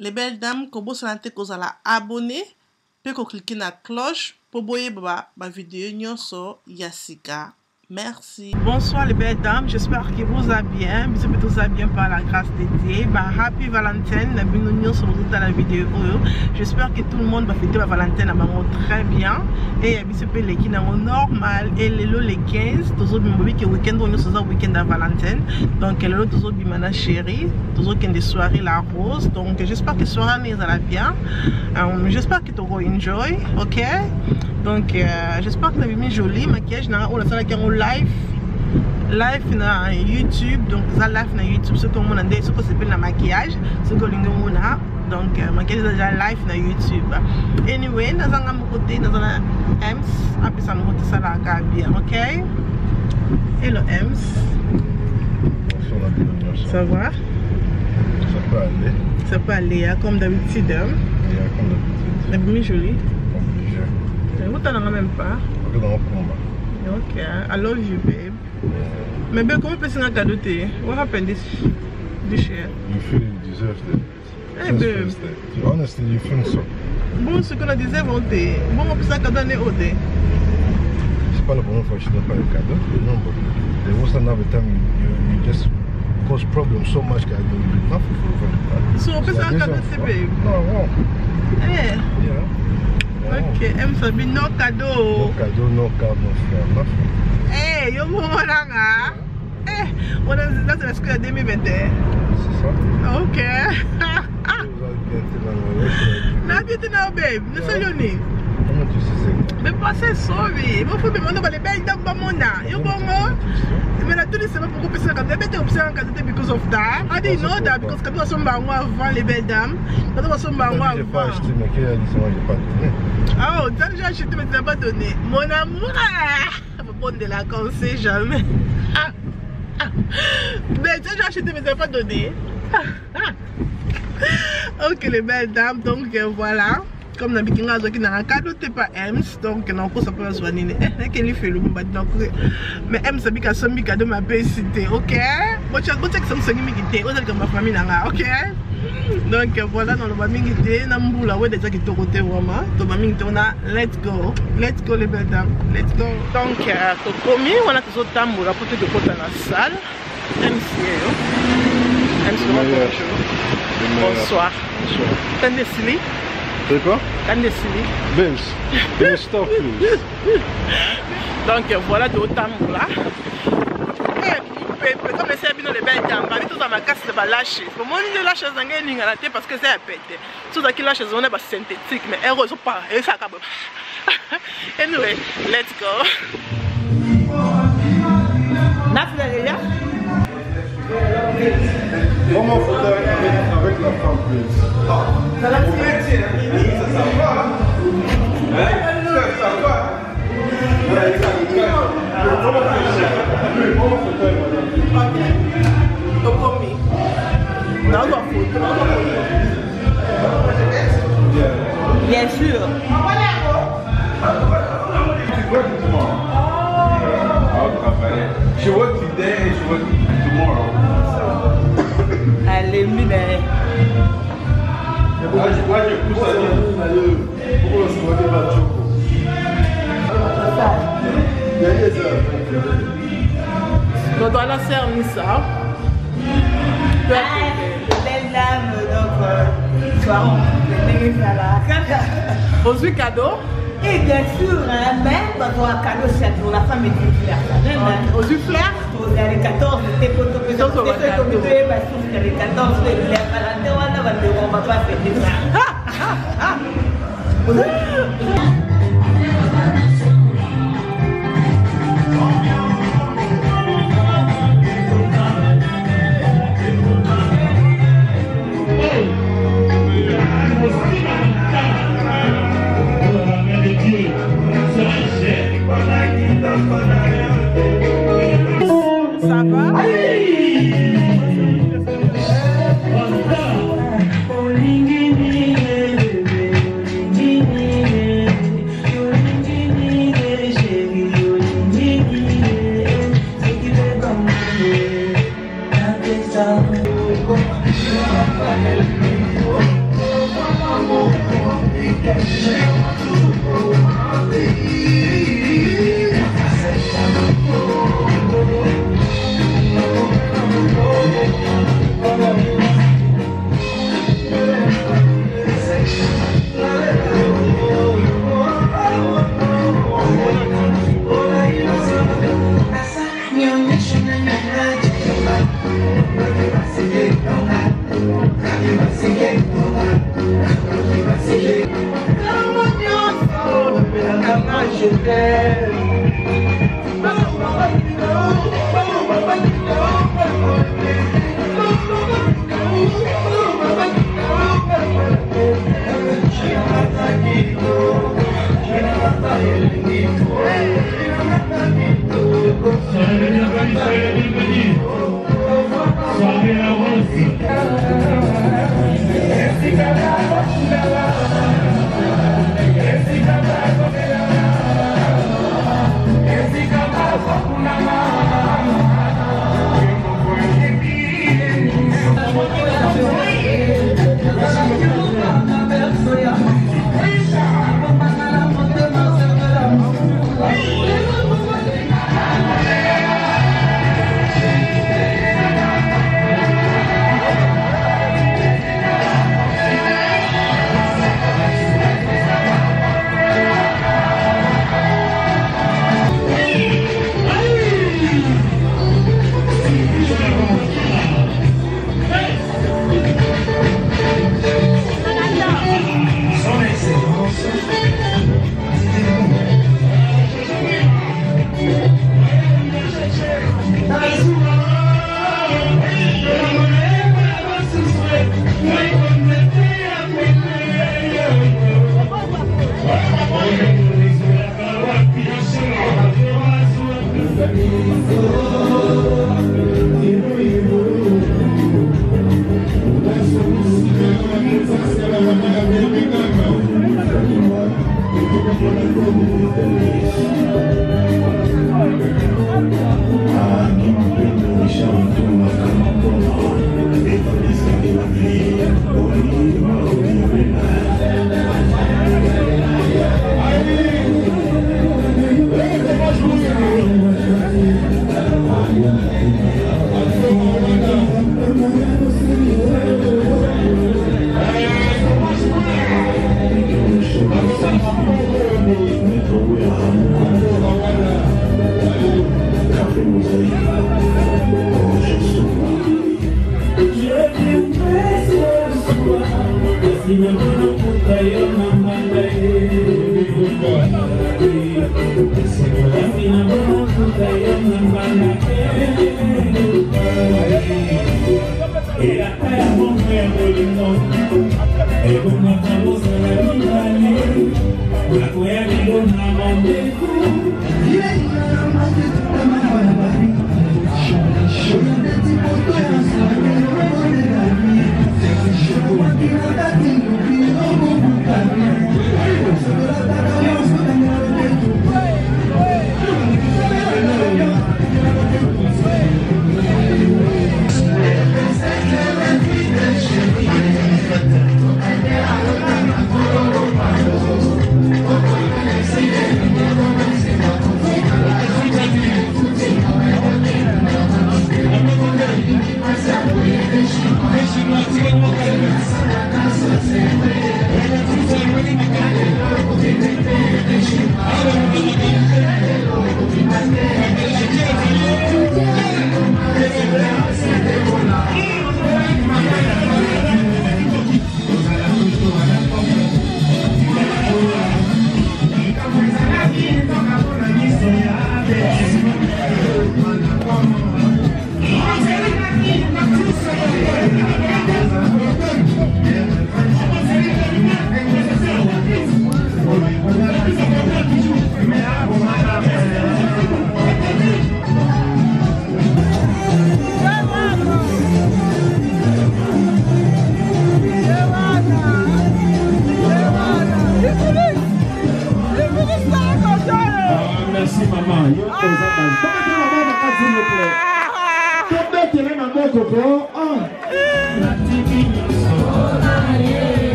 les belles dames, quand vous êtes abonné, puis vous cliquez sur la cloche pour voir ma vidéo sur Yassika. Merci. Bonsoir les belles dames, j'espère que vous allez bien. Vous allez bien par la grâce de Dieu. Happy Valentine, bienvenue sur la vidéo. J'espère que tout le monde va fêter la Valentine très bien. Et les qui sont normal. Et les 15, tous les week-end, on est le week-end de Valentine. Donc, tous les bimana chérie, tous les des soirées la rose. Donc, j'espère que la soirée va bien. J'espère que tu vas enjoy. Ok? Donc, j'espère que vous avez mis joli maquillage. On a fait live na YouTube. Donc, ça live na YouTube. Ce qu'on a dit, ce qu'on s'appelle le maquillage. Ce qu'on a. Donc, maquillage déjà live na YouTube. Anyway, nous avons mon côté, nous avons Ems. Après ça, nous avons ça là bien. Ok? Hello Ems. Ça va? Ça peut aller. Ça peut aller, hein, comme d'habitude. Comme d'habitude. Elle est bien jolie. Obligé. Vous t'en avez même pas. Ok, I love you, babe. Mais babe, comment peut-tu un cadeau? What happened this year? You feel you deserve it. Hey, babe. Honestly, you think so. Bon, ce qu'on a deserve, on t'est. Bon, on peut ça cadeau n'est au thé. C'est pas la première fois que je n'ai pas un cadeau. Non, but there was another time you just cause problems so much that you did nothing for it. So, on peut ça un cadeau, c'est babe. No. Hey. Yeah. Ok, M Sabi, no cadeau. No cadeau, no card, no fleur, nothing. Hey, yo moranga. Eh, on a dit que c'est 2021. C'est ça. Ok. Na bien now, babe. Ne sais pas ni. Comment tu sais ça? Mais pas c'est sorry. Moi faut me demander les belles dames pas mon na. Yo bon moi. Mais la tous les semaines pourquoi personne quand tu es observé quand because of that. I didn't know that because quand on sont bango avant les belles dames. Quand on sont bango avant. J'ai pas acheté mais qui a dit ça moi j'ai pas donné. Ah, oh, t'as déjà acheté mais tu n'as pas donné. Mon amour. Faut prendre de la on sait jamais. Mais tu as déjà acheté mais tu n'as pas donné. Ok les belles dames, donc voilà. Comme dans Bikinga, il y a un cadeau, tu pas Ems, donc on a ça peut se voir. Quel fait le bon donc mais Ems a dit que ça me cadeau ma cité, ok? Moi tu as dit que ça me sonne migité, on a que ma famille là, ok? Donc voilà dans le migité, na mbula ouais déjà qui te côté vraiment, to migité on a let's go les belles dames, let's go. Donc to promis, on a toujours tamboura pour te côté dans la salle. Bonsoir. T'as décidé? C'est quoi? T'as décidé? Babes, stop please. Donc voilà de tambour là. Comme c'est bien les belles dames, tout dans ma casse de lâcher. Pour moi on lâche dans une ligne à la tête parce que c'est à péter. Tout ça qui lâche on est pas synthétique mais héros sont pas et ça capable. Anyway, let's go. Nathalie. Comment faut avec la femme please? Ça va bien sûr. She works today and she works tomorrow. Elle est mine. Pourquoi je pousse à dire? Pourquoi on se voit pas de choco? Donc on a servi ça. Belle dame, donc soir, Aujourd'hui cadeau. Et bien sûr, même quand on a un cadeau chaque jour, la femme est du flair. Aujourd'hui flair. On est les 14, t'es pour te faire comme tu es, parce que les 14, les Valentin, on va pas fêter ça. Ça va?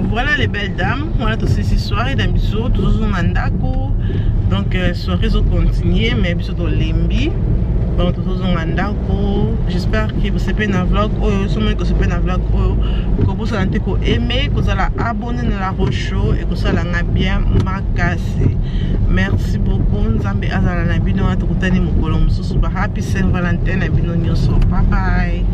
Voilà les belles dames, voilà toutes ces soirées d'ambition, toujours en andako. Donc soirée ont continué, mais bisous dans lembi. Donc toujours en andako. J'espère que vous savez un vlog, sûrement que vous savez un vlog, que vous allez aimer, que vous allez abonner à la rocho et que vous allez bien marquer. Merci beaucoup. Nzambe azala na bino atokutani mukolo mususu ba happy Saint Valentin na bino nyoso. Bye bye.